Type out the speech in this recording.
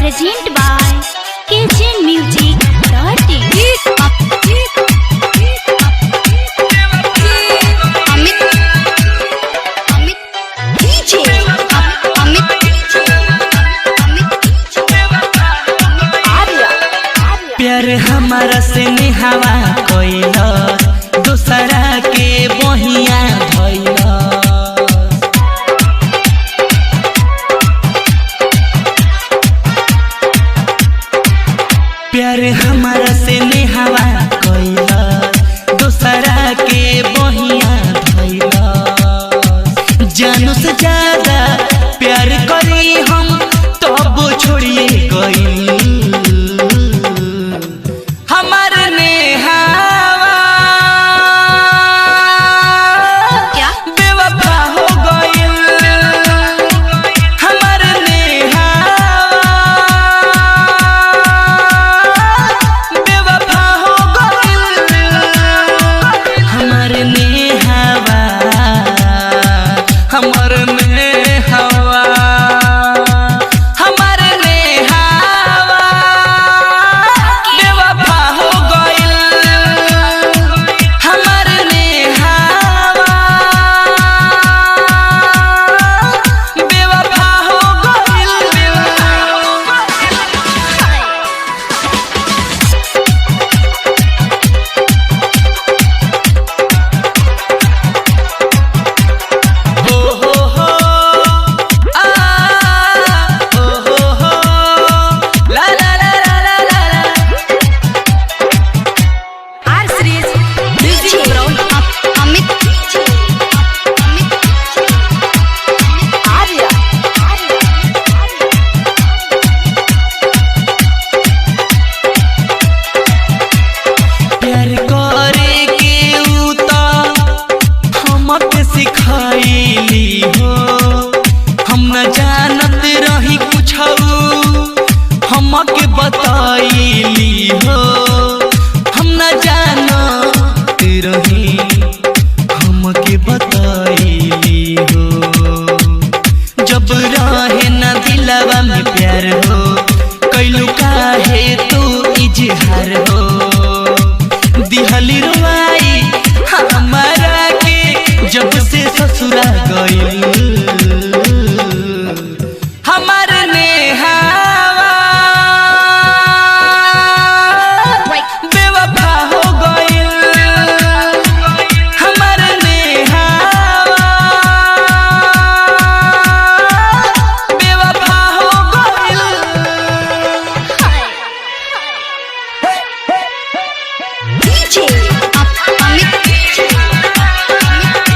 Present by Kitchen Music Dirty. प्यार हमारा से निहावा कोइला दूसरा के बहिया धइला। प्यार हमारा से निहावा कोइला दूसरा के बहिया धइला। जानू से ज्यादा प्यार करी हम तब छोड़िए गई। सिखाइली हो हम न जानत रही कुछ हमके बताइली हो। हम न जानत रही हमके बताइली हो। जब रहे न दिलवा में प्यार हो कैलू काहे तू इजहार हो। दिहली रुआई हमारा के जब से ससुरा गई। हमार नेहावा बेवफा हो गई। हमार नेहावा बेवफा हो गई। DJ